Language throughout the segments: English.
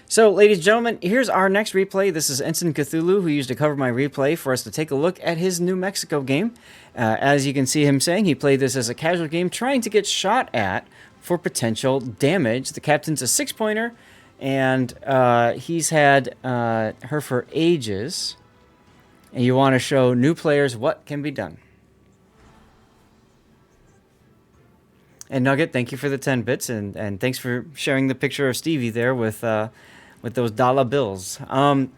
So, ladies and gentlemen, here's our next replay. This is Ensign Cthulhu, who used to cover my replay for us to take a look at his New Mexico game. As you can see him saying, he played this as a casual game, trying to get shot at for potential damage. The captain's a 6-pointer, and he's had her for ages. And you want to show new players what can be done. And Nugget, thank you for the 10 bits, and thanks for sharing the picture of Stevie there with those dollar bills. All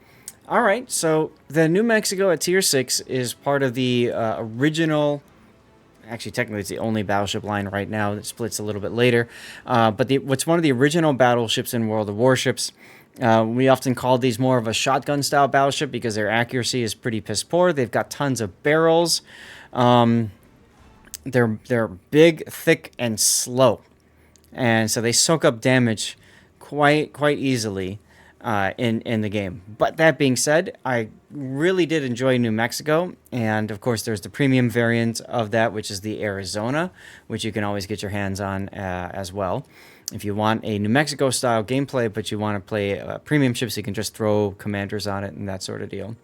right, so the New Mexico at Tier 6 is part of the original... Actually, technically, it's the only battleship line right now. It splits a little bit later. But what's one of the original battleships in World of Warships. We often call these more of a shotgun-style battleship because their accuracy is pretty piss poor. They've got tons of barrels. They're big, thick, and slow. And so they soak up damage quite easily in the game. But that being said, I really did enjoy New Mexico, and of course there's the premium variant of that, which is the Arizona, which you can always get your hands on as well. If you want a New Mexico style gameplay, but you want to play premium ships, you can just throw commanders on it and that sort of deal.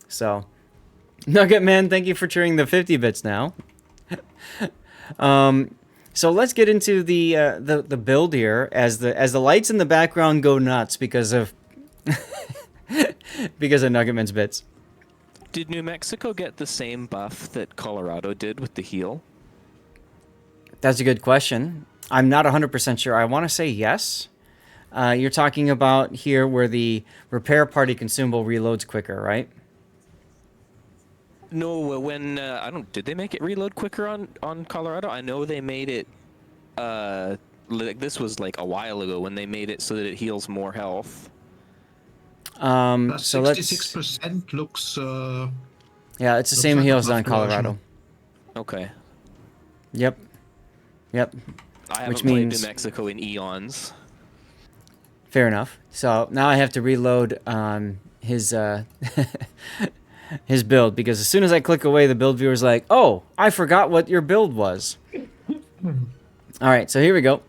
So, Nugget Man, thank you for cheering the 50 bits now. So let's get into the build here as the lights in the background go nuts because of because of Nuggetman's bits. Did New Mexico get the same buff that Colorado did with the heal? That's a good question. I'm not 100% sure. I want to say yes. You're talking about here where the repair party consumable reloads quicker, right? No, when I don't. Did they make it reload quicker on Colorado? I know they made it. Like this was like a while ago when they made it so that it heals more health. So let's. 66% looks. Yeah, it's the same like heals a on buff Colorado. Okay. Yep. I haven't Which played means New Mexico in eons. fair enough. So now I have to reload his his build because as soon as I click away, the build viewer's like, "Oh, I forgot what your build was." All right, so here we go.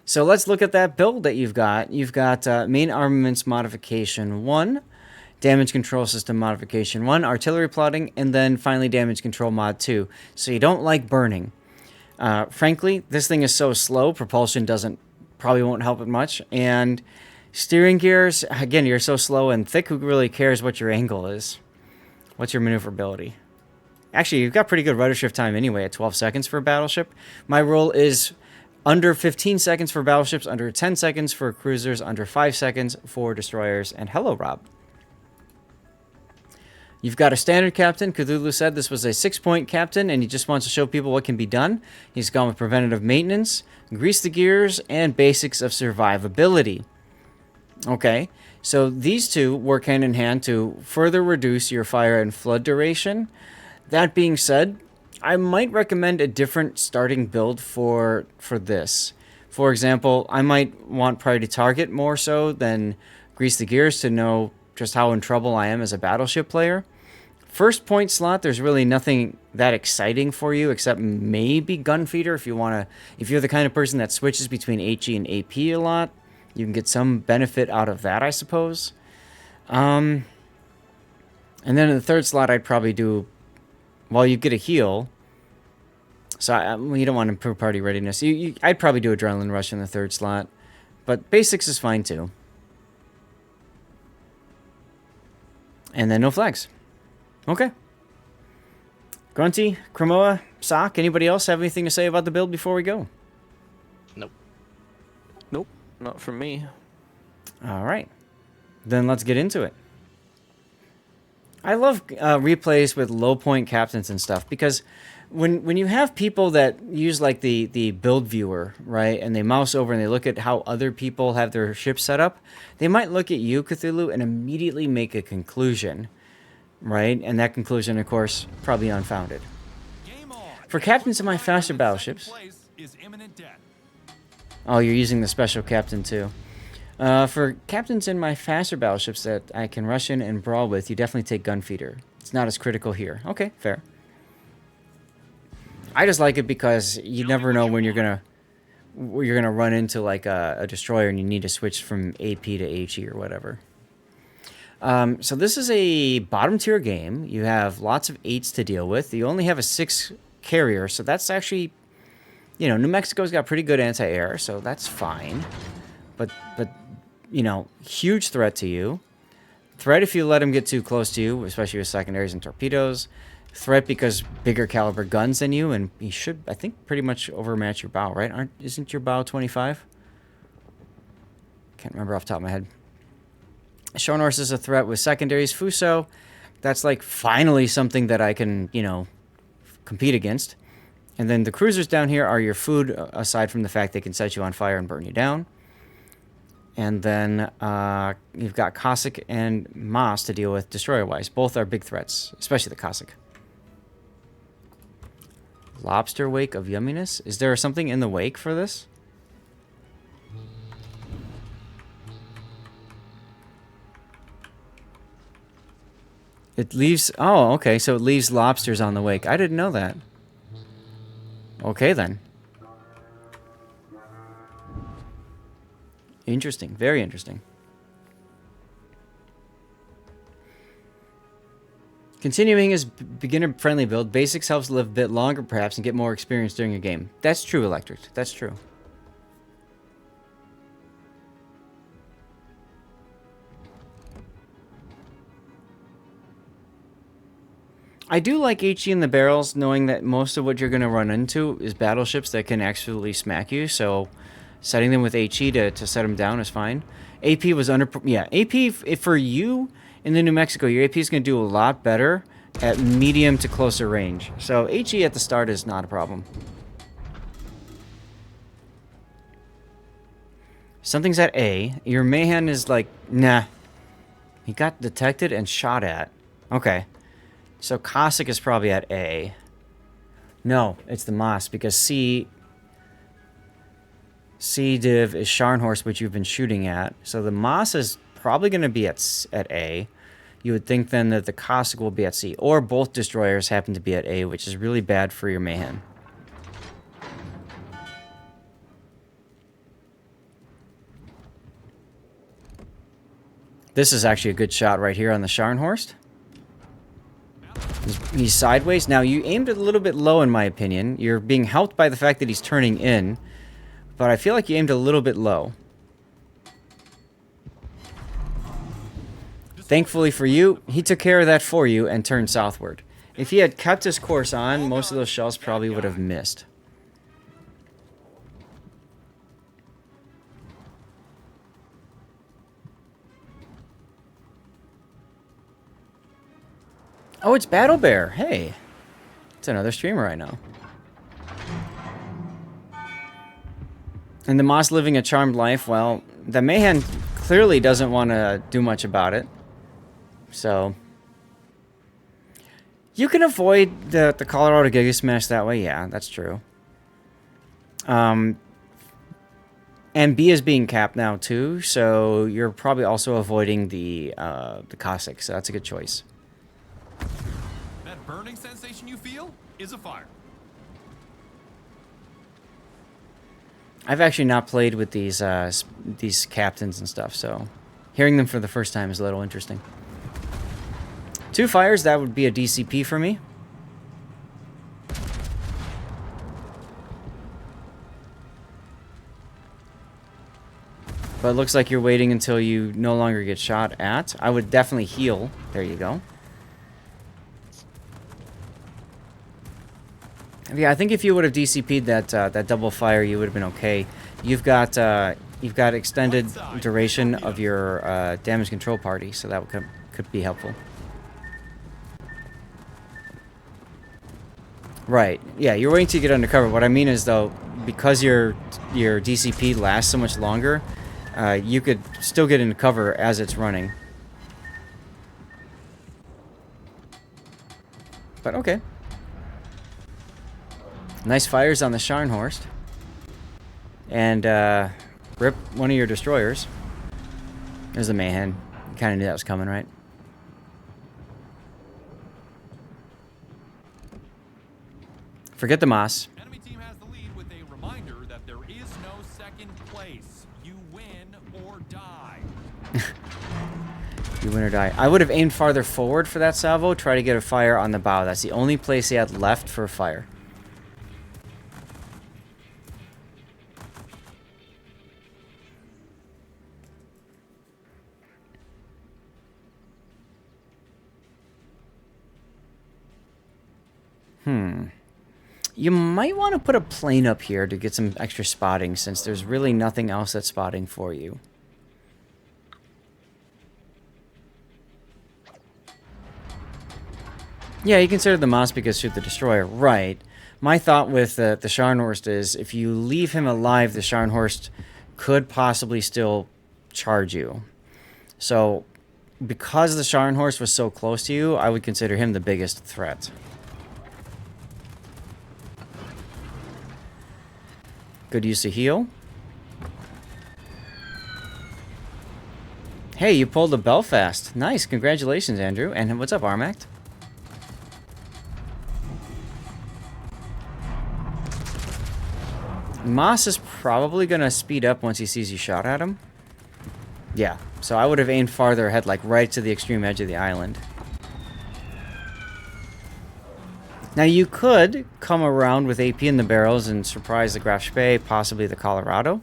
So let's look at that build that you've got. You've got main armaments modification 1, damage control system modification 1, artillery plotting, and then finally damage control mod 2. So you don't like burning. Frankly, this thing is so slow, propulsion probably won't help it much. And steering gears, again, you're so slow and thick, who really cares what your angle is? What's your maneuverability? Actually, you've got pretty good rudder shift time anyway at 12 seconds for a battleship. My rule is under 15 seconds for battleships, under 10 seconds for cruisers, under 5 seconds for destroyers. And hello, Rob. You've got a standard captain. Cthulhu said this was a 6-point captain, and he just wants to show people what can be done. He's gone with preventative maintenance, grease the gears, and basics of survivability. Okay, so these two work hand in hand to further reduce your fire and flood duration. That being said, I might recommend a different starting build for this. For example, I might want priority target more so than grease the gears to know just how in trouble I am as a battleship player. First point slot, there's really nothing that exciting for you except maybe gunfeeder if you're the kind of person that switches between HE and AP a lot. You can get some benefit out of that, I suppose. And then in the third slot, I'd probably do, well, you get a heal. So you don't want to improve party readiness. I'd probably do adrenaline rush in the third slot. But basics is fine too. And then no flags. Okay. Grunty, Cremoa, Sock, anybody else have anything to say about the build before we go? Nope, not from me. All right. Then let's get into it. I love replays with low point captains and stuff because when you have people that use like the build viewer, right, and they mouse over and they look at how other people have their ships set up, they might look at you, Cthulhu, and immediately make a conclusion, right? And that conclusion, of course, probably unfounded. For captains of my faster battleships... Oh, you're using the special captain too. For captains in my faster battleships that I can rush in and brawl with, you definitely take gunfeeder. It's not as critical here. Okay, fair. I just like it because you never know when you're gonna you're gonna run into like a destroyer and you need to switch from AP to HE or whatever. So this is a bottom tier game. You have lots of 8s to deal with. You only have a 6 carrier, so that's actually, you know, New Mexico's got pretty good anti-air, so that's fine. But you know, huge threat to you. Threat if you let him get too close to you, especially with secondaries and torpedoes. Threat because bigger caliber guns than you, and he should, I think, pretty much overmatch your bow, right? Isn't your bow 25? Can't remember off the top of my head. Shornhorse is a threat with secondaries. Fuso, that's like finally something that I can, you know, compete against. And then the cruisers down here are your food, aside from the fact they can set you on fire and burn you down. And then you've got Cossack and Moss to deal with destroyer-wise. Both are big threats, especially the Cossack. Lobster wake of yumminess? Is there something in the wake for this? It leaves... Oh, okay, so it leaves lobsters on the wake. I didn't know that. Okay, then. Interesting. Very interesting. Continuing is beginner-friendly build. Basics helps live a bit longer, perhaps, and get more experience during a game. That's true, Electric. That's true. I do like HE in the barrels, knowing that most of what you're going to run into is battleships that can actually smack you, so setting them with HE to set them down is fine. AP was under... Yeah, AP, for you in the New Mexico, your AP is going to do a lot better at medium to closer range. So HE at the start is not a problem. Something's at A. Your Mayhem is like, nah. He got detected and shot at. Okay. So Cossack is probably at A. No, it's the Moss, because C div is Scharnhorst, which you've been shooting at. So the Moss is probably going to be at A. You would think then that the Cossack will be at C. Or both destroyers happen to be at A, which is really bad for your Mayhem. This is actually a good shot right here on the Scharnhorst. He's sideways. Now, you aimed a little bit low, in my opinion. You're being helped by the fact that he's turning in. But I feel like you aimed a little bit low. Thankfully for you, he took care of that for you and turned southward. If he had kept his course on, most of those shells probably would have missed. Oh, it's Battle Bear. Hey. It's another streamer I know. And the Moss living a charmed life. Well, the Mayhem clearly doesn't want to do much about it. So you can avoid the Colorado Giga Smash that way. Yeah, that's true. And B is being capped now too, so you're probably also avoiding the Cossack. So that's a good choice. That burning sensation you feel is a fire. I've actually not played with these captains and stuff, so hearing them for the first time is a little interesting. 2 fires, that would be a DCP for me. But it looks like you're waiting until you no longer get shot at. I would definitely heal. There you go. Yeah, I think if you would have DCP'd that double fire, you would have been okay. You've got extended duration of your damage control party, so that could be helpful. Right. Yeah, you're waiting to get undercover. What I mean is, though, because your DCP lasts so much longer, you could still get into cover as it's running. But okay. Nice fires on the Scharnhorst. And rip one of your destroyers. There's the Mayhem. You kind of knew that was coming, right? Forget the Moss. Enemy team has the lead with a reminder that there is no You win or die. I would have aimed farther forward for that salvo. Try to get a fire on the bow. That's the only place he had left for a fire. You might want to put a plane up here to get some extra spotting, since there's really nothing else that's spotting for you. Yeah, you consider the Mospikas shoot the destroyer, right? My thought with the Scharnhorst is, if you leave him alive, the Scharnhorst could possibly still charge you. So, because the Scharnhorst was so close to you, I would consider him the biggest threat. Good use of heal. Hey, you pulled a Belfast. Nice, congratulations, Andrew. And what's up, Armact? Moss is probably going to speed up once he sees you shot at him. Yeah, so I would have aimed farther ahead, like right to the extreme edge of the island. Now you could come around with AP in the barrels and surprise the Graf Spee, possibly the Colorado.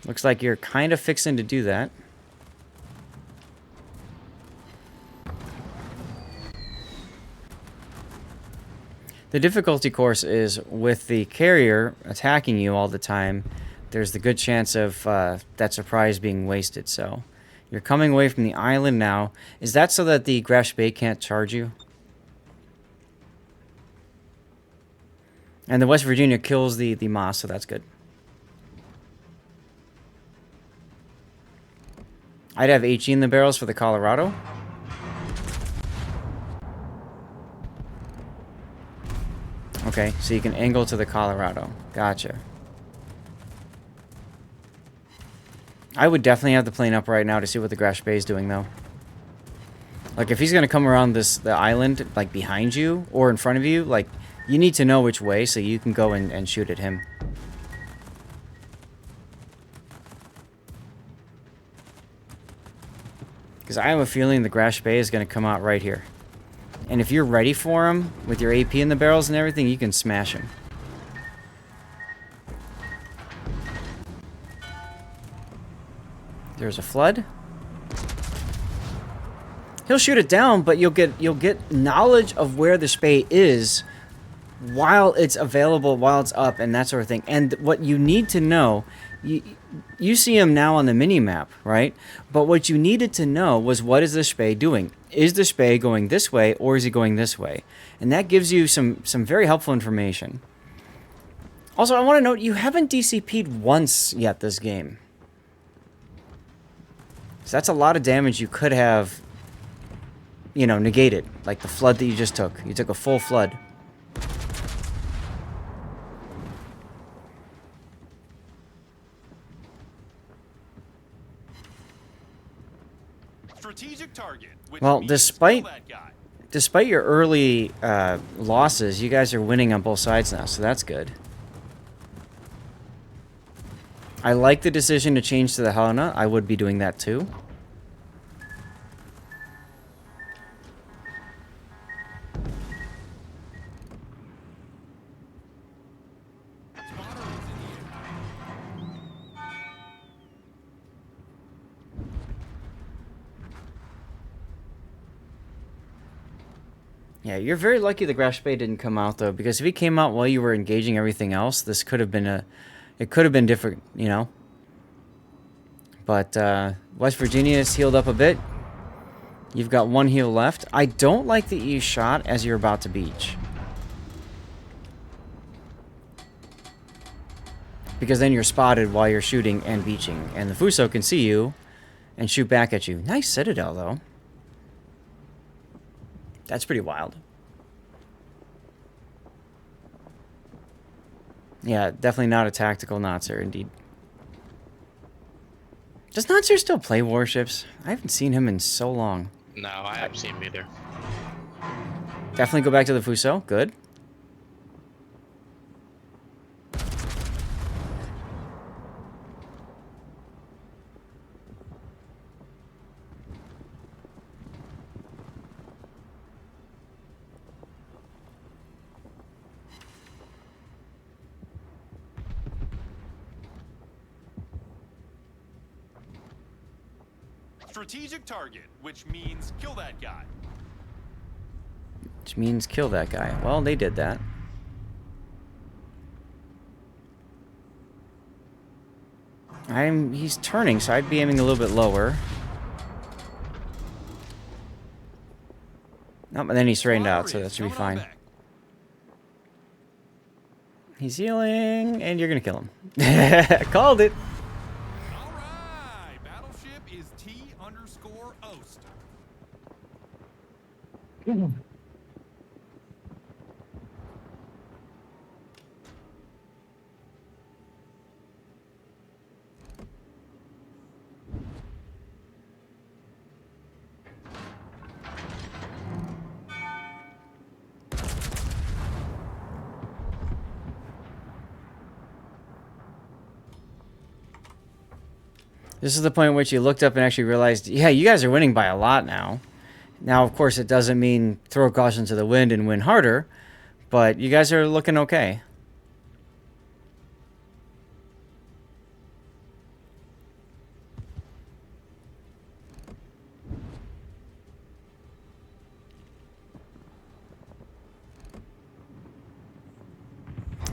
Looks like you're kind of fixing to do that. The difficulty course is with the carrier attacking you all the time, there's the good chance of that surprise being wasted, so... You're coming away from the island now. Is that so that the Graf Spee can't charge you? And the West Virginia kills the Moss, so that's good. I'd have HE in the barrels for the Colorado. Okay, so you can angle to the Colorado. Gotcha. I would definitely have the plane up right now to see what the Graf Spee is doing, though. Like, if he's going to come around the island, like, behind you or in front of you, like, you need to know which way so you can go and shoot at him. Because I have a feeling the Graf Spee is going to come out right here. And if you're ready for him, with your AP in the barrels and everything, you can smash him. There's a flood. He'll shoot it down, but you'll get knowledge of where the Spee is while it's available, while it's up, and that sort of thing. And what you need to know, you see him now on the mini-map, right? But what you needed to know was, what is the Spee doing? Is the Spee going this way, or is he going this way? And that gives you some very helpful information. Also, I want to note, you haven't DCP'd once yet this game. So that's a lot of damage you could have, you know, negated. Like the flood that you just took. You took a full flood. Strategic target. Well, despite your early losses, you guys are winning on both sides now, so that's good. I like the decision to change to the Helena. I would be doing that too. Yeah, you're very lucky the Graf Spee didn't come out, though, because if he came out while you were engaging everything else, this could have been it could have been different, you know? But, West Virginia's healed up a bit. You've got one heal left. I don't like that you shot as you're about to beach. Because then you're spotted while you're shooting and beaching, and the Fuso can see you and shoot back at you. Nice Citadel, though. That's pretty wild. Yeah, definitely not a tactical Notzer, indeed. Does Notzer still play Warships? I haven't seen him in so long. No, I haven't seen him either. Definitely go back to the Fuso. Good. Strategic target, which means kill that guy. Which means kill that guy. Well, they did that. He's turning, so I'd be aiming a little bit lower. Oh, but then he straightened out, so that should be fine. He's healing, and you're gonna kill him. Called it. All right, battleship is T_Ost. This is the point at which you looked up and actually realized, yeah, you guys are winning by a lot now. Now, of course, it doesn't mean throw caution to the wind and win harder, but you guys are looking okay.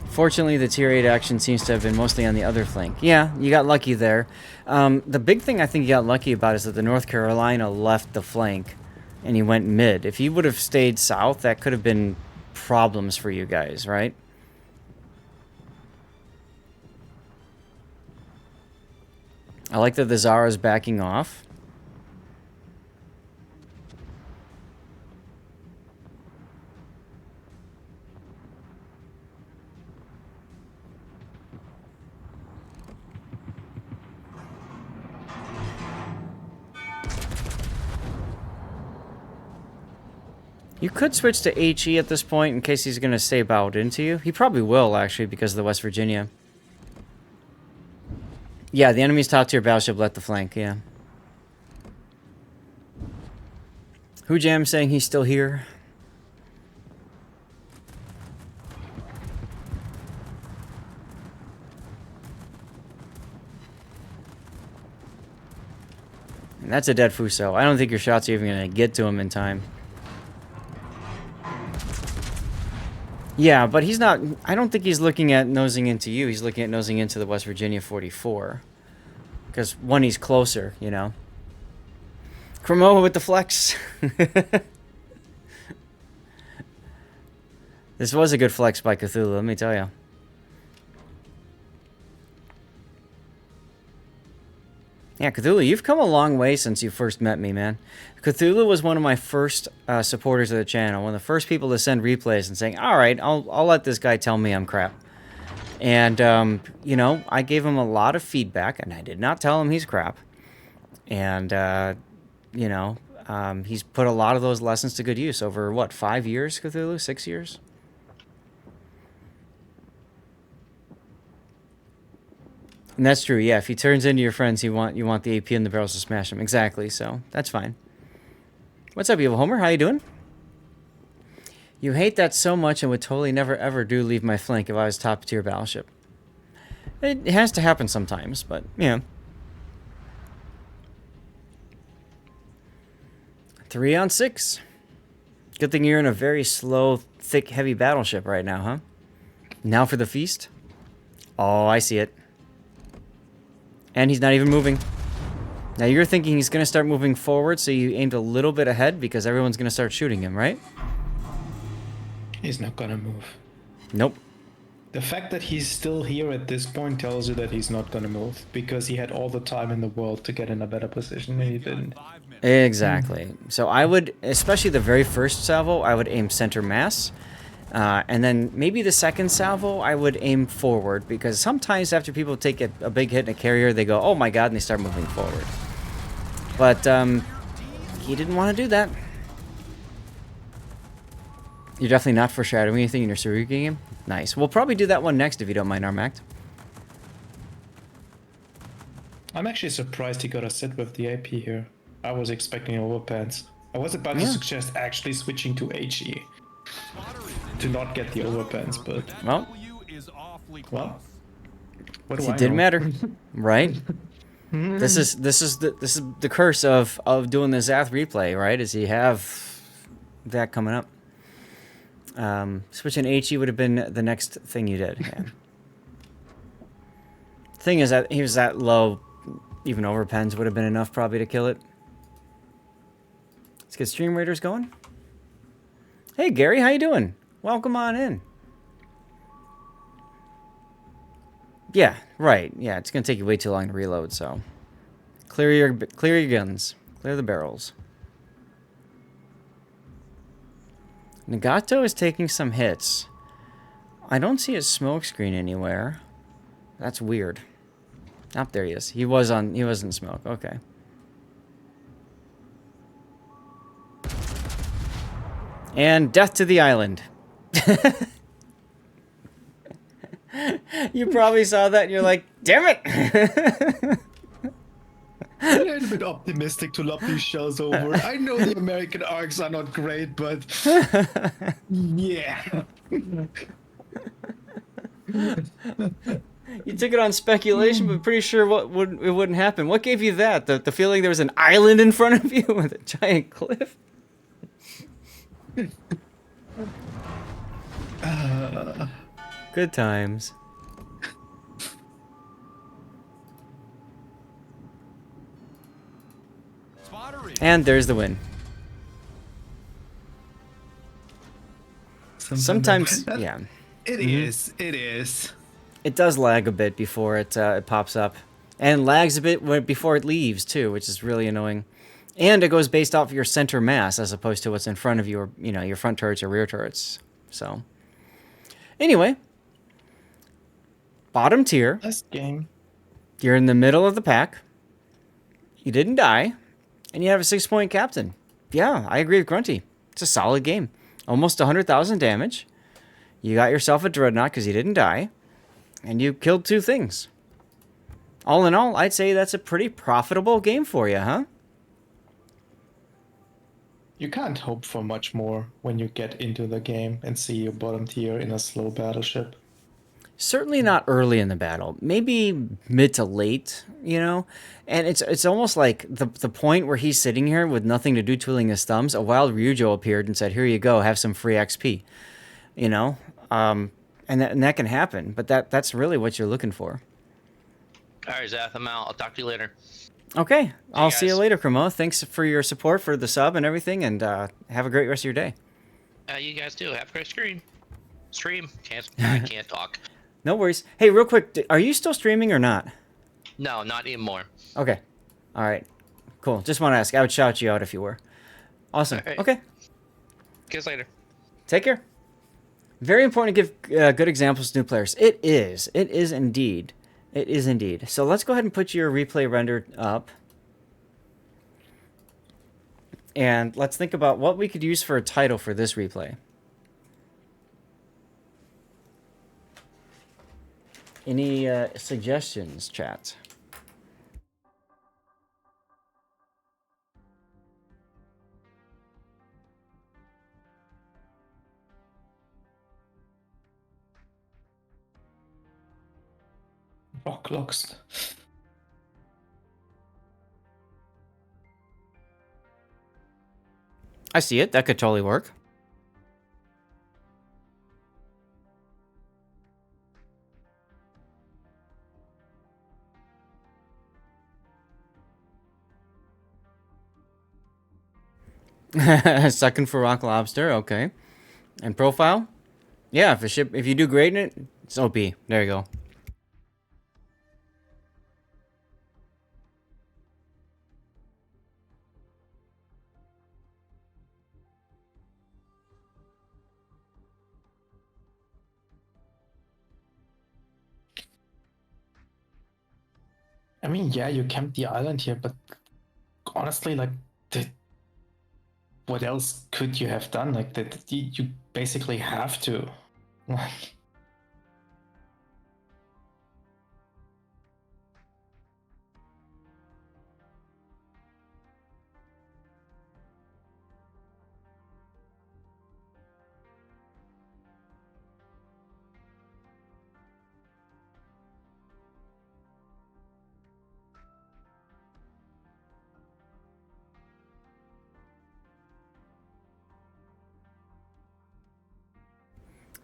Fortunately, the tier 8 action seems to have been mostly on the other flank. Yeah, you got lucky there. The big thing I think you got lucky about is that the North Carolina left the flank and he went mid. If he would have stayed south, that could have been problems for you guys, right? I like that the Zara's backing off. You could switch to HE at this point in case he's going to stay bowed into you. He probably will, actually, because of the West Virginia. Yeah, the enemy's top tier battleship left the flank, yeah. Hujam saying he's still here. And that's a dead Fuso. I don't think your shots are even going to get to him in time. Yeah, but he's not... I don't think he's looking at nosing into you. He's looking at nosing into the West Virginia 44. Because, one, he's closer, you know. Cremoa with the flex. This was a good flex by Cthulhu, let me tell you. Yeah, Cthulhu, you've come a long way since you first met me, man. Cthulhu was one of my first supporters of the channel, one of the first people to send replays and saying, all right, I'll let this guy tell me I'm crap. And, you know, I gave him a lot of feedback, and I did not tell him he's crap. And, you know, he's put a lot of those lessons to good use over, what, 5 years, Cthulhu? 6 years? And that's true, yeah. If he turns into your friends, you want the AP and the barrels to smash him. Exactly, so that's fine. What's up, Evil Homer? How you doing? You hate that so much and would totally never ever do leave my flank if I was top tier battleship. It has to happen sometimes, but yeah. 3 on 6. Good thing you're in a very slow, thick, heavy battleship right now, huh? Now for the feast? Oh, I see it. And he's not even moving. Now you're thinking he's going to start moving forward, so you aimed a little bit ahead because everyone's going to start shooting him, right? He's not going to move. Nope. The fact that he's still here at this point tells you that he's not going to move because he had all the time in the world to get in a better position and he didn't. Exactly. So I would, especially the very first salvo, I would aim center mass. And then maybe the second salvo, I would aim forward, because sometimes after people take a big hit in a carrier, they go, oh my god, and they start moving forward. But he didn't want to do that. You're definitely not foreshadowing anything in your Saruki game? Nice. We'll probably do that one next if you don't mind, Armact. I'm actually surprised he got a sit with the AP here. I was expecting overpants. I was about to suggest actually switching to HE. To not get the overpants, but... Well, what do it didn't matter, right? This is the curse of doing the Zath replay, right? Is you have that coming up. Switching HE would have been the next thing you did. Yeah. Thing is that he was that low, even overpens would have been enough probably to kill it. Let's get Stream Raiders going. Hey Gary, how you doing? Welcome on in. Yeah, right. Yeah, it's gonna take you way too long to reload, so clear your guns, clear the barrels. Nagato is taking some hits. I don't see his smoke screen anywhere. That's weird. Up there he is. He was in smoke. Okay. And death to the island. You probably saw that and you're like, damn it! A little bit optimistic to lob these shells over. I know the American arcs are not great, but yeah. You took it on speculation, but pretty sure it wouldn't happen. What gave you that? The feeling there was an island in front of you with a giant cliff? Good times. And there's the win. Sometimes yeah. It is. It is. It does lag a bit before it pops up. And lags a bit before it leaves, too, which is really annoying. And it goes based off your center mass as opposed to what's in front of you, or, your front turrets or rear turrets. So, anyway. Bottom tier. Last game. You're in the middle of the pack. You didn't die. And you have a 6-point captain. Yeah, I agree with Grunty. It's a solid game. Almost 100,000 damage. You got yourself a Dreadnought because you didn't die. And you killed 2 things. All in all, I'd say that's a pretty profitable game for you, huh? You can't hope for much more when you get into the game and see your bottom tier in a slow battleship. Certainly not early in the battle. Maybe mid to late, And it's almost like the point where he's sitting here with nothing to do, twiddling his thumbs, a wild Ryujo appeared and said, here you go, have some free XP. And that can happen, but that's really what you're looking for. All right, Zath, I'm out. I'll talk to you later. Okay, I'll see you guys. later, Cremo. Thanks for your support for the sub and everything, and have a great rest of your day. You guys too. Have a great stream. I can't talk. No worries. Hey, real quick, are you still streaming or not? No, not anymore. Okay. All right. Cool. Just want to ask. I would shout you out if you were. Awesome. All right. Okay. See you later. Take care. Very important to give good examples to new players. It is. It is indeed. It is indeed. So let's go ahead and put your replay render up. And let's think about what we could use for a title for this replay. Any suggestions, chat? Rocklocks. I see it. That could totally work. Second for Rock Lobster, okay. And profile? Yeah, if you do great in it, it's OP. There you go. I mean, yeah, you camped the island here, but honestly, like, what else could you have done? Like, you basically have to.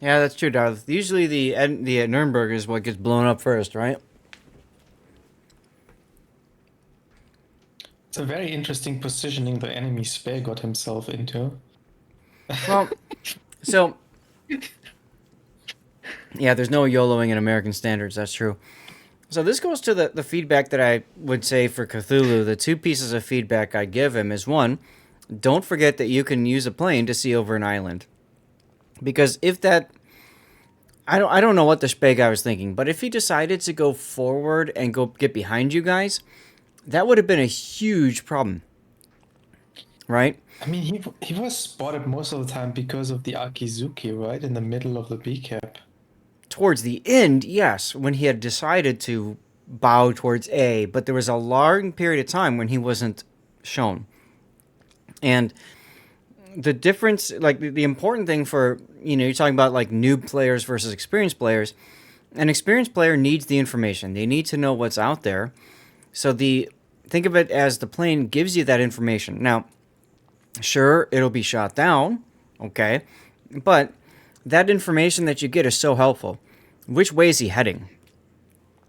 Yeah, that's true, Darth. Usually the Nuremberg is what gets blown up first, right? It's a very interesting positioning the enemy Spear got himself into. Well, so yeah, there's no YOLOing in American standards. That's true. So this goes to the feedback that I would say for Cthulhu. The two pieces of feedback I give him is one, don't forget that you can use a plane to see over an island. Because if that, I don't know what the Spey guy was thinking, but if he decided to go forward and go get behind you guys, that would have been a huge problem, right? I mean, he was spotted most of the time because of the Akizuki, right? In the middle of the B cap. Towards the end, yes, when he had decided to bow towards A, but there was a long period of time when he wasn't shown. And the difference, like the important thing for, you're talking about like new players versus experienced players. An experienced player needs the information. They need to know what's out there. So think of it as the plane gives you that information. Now, sure, it'll be shot down, okay? But that information that you get is so helpful. Which way is he heading?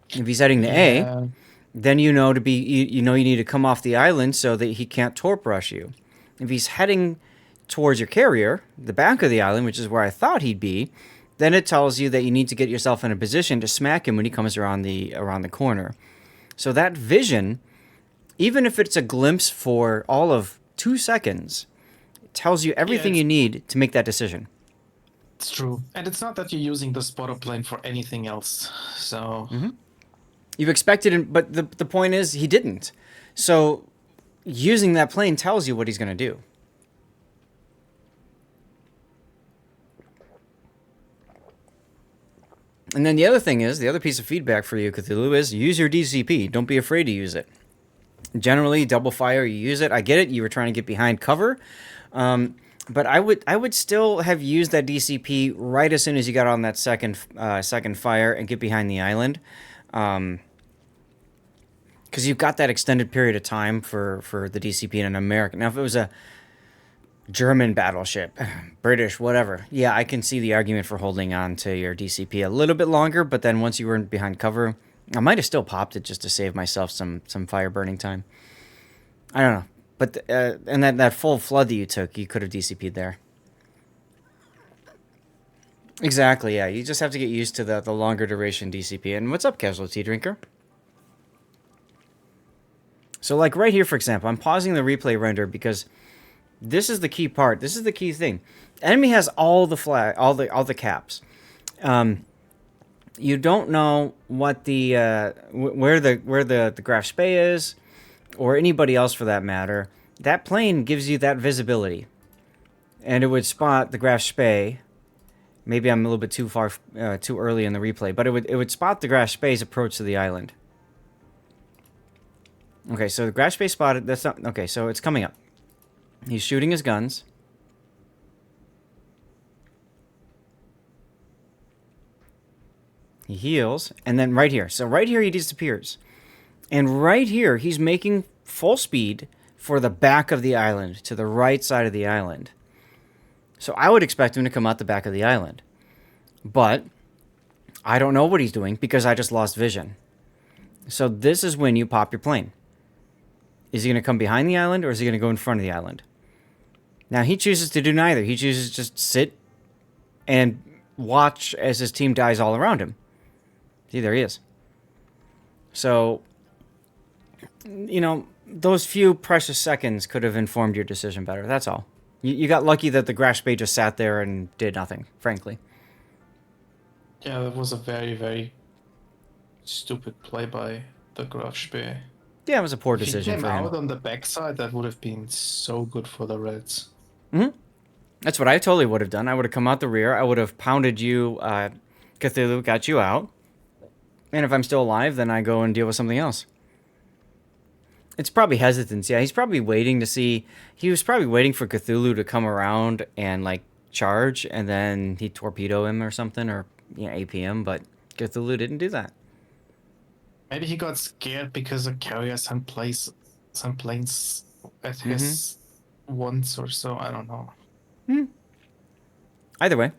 If he's heading to A, then you know you need to come off the island so that he can't torp rush you. If he's heading towards your carrier, the back of the island, which is where I thought he'd be, then it tells you that you need to get yourself in a position to smack him when he comes around the corner. So that vision, even if it's a glimpse for all of 2 seconds, it tells you everything you need to make that decision. It's true. And it's not that you're using the spotter plane for anything else. So You've expected him, but the point is he didn't. So using that plane tells you what he's going to do. And then the other thing is, the other piece of feedback for you, Cthulhu, is use your DCP. Don't be afraid to use it. Generally, double fire, you use it. I get it. You were trying to get behind cover. But I would still have used that DCP right as soon as you got on that second fire and get behind the island. Because you've got that extended period of time for the DCP in an American. Now, if it was a German battleship, British, whatever, yeah, I can see the argument for holding on to your DCP a little bit longer, but then once you were behind cover, I might have still popped it just to save myself some fire burning time. I don't know. But and that full flood that you took, you could have DCP'd there. Exactly, yeah. You just have to get used to the longer duration DCP. And what's up, Casualty Drinker? So, like right here, for example, I'm pausing the replay render because this is the key part. This is the key thing. Enemy has all the caps. You don't know what the where the Graf Spee is, or anybody else for that matter. That plane gives you that visibility, and it would spot the Graf Spee. Maybe I'm a little bit too early in the replay, but it would spot the Graf Spee's approach to the island. Okay, so the Graf Spee spotted. That's not okay. So it's coming up. He's shooting his guns. He heals, and then right here. So right here he disappears. And right here he's making full speed for the back of the island, to the right side of the island. So I would expect him to come out the back of the island. But I don't know what he's doing because I just lost vision. So this is when you pop your plane. Is he going to come behind the island or is he going to go in front of the island? Now he chooses to do neither. He chooses to just sit and watch as his team dies all around him. See, there he is. So, those few precious seconds could have informed your decision better. That's all. You got lucky that the Graf Spee just sat there and did nothing, frankly. Yeah, that was a very, very stupid play by the Graf Spee. Yeah, it was a poor If he decision came for him. out on the backside, that would have been so good for the Reds. That's what I totally would have done. I would have come out the rear. I would have pounded you, Cthulhu, got you out. And if I'm still alive, then I go and deal with something else. It's probably hesitance. Yeah, he's probably waiting to see. He was probably waiting for Cthulhu to come around and charge, and then he'd torpedo him or something, or APM. But Cthulhu didn't do that. Maybe he got scared because the carrier some planes at his once or so. I don't know. Either way,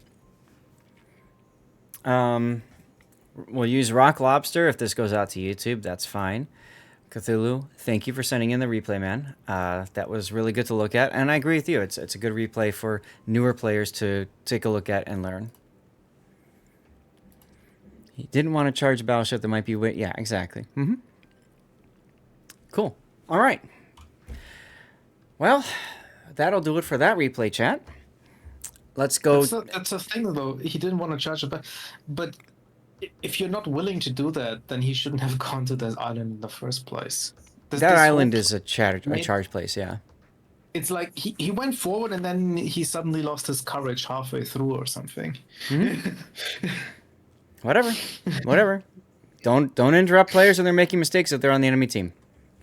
We'll use Rock Lobster if this goes out to YouTube. That's fine. Cthulhu, thank you for sending in the replay, man. That was really good to look at, and I agree with you. It's a good replay for newer players to take a look at and learn. He didn't want to charge a battleship that might be... Yeah, exactly. Cool. All right. Well, that'll do it for that replay, chat. Let's go... That's a thing, though. He didn't want to charge it back. But if you're not willing to do that, then he shouldn't have gone to that island in the first place. That island is a charge place, yeah. It's like he went forward and then he suddenly lost his courage halfway through or something. Whatever. Don't interrupt players when they're making mistakes if they're on the enemy team.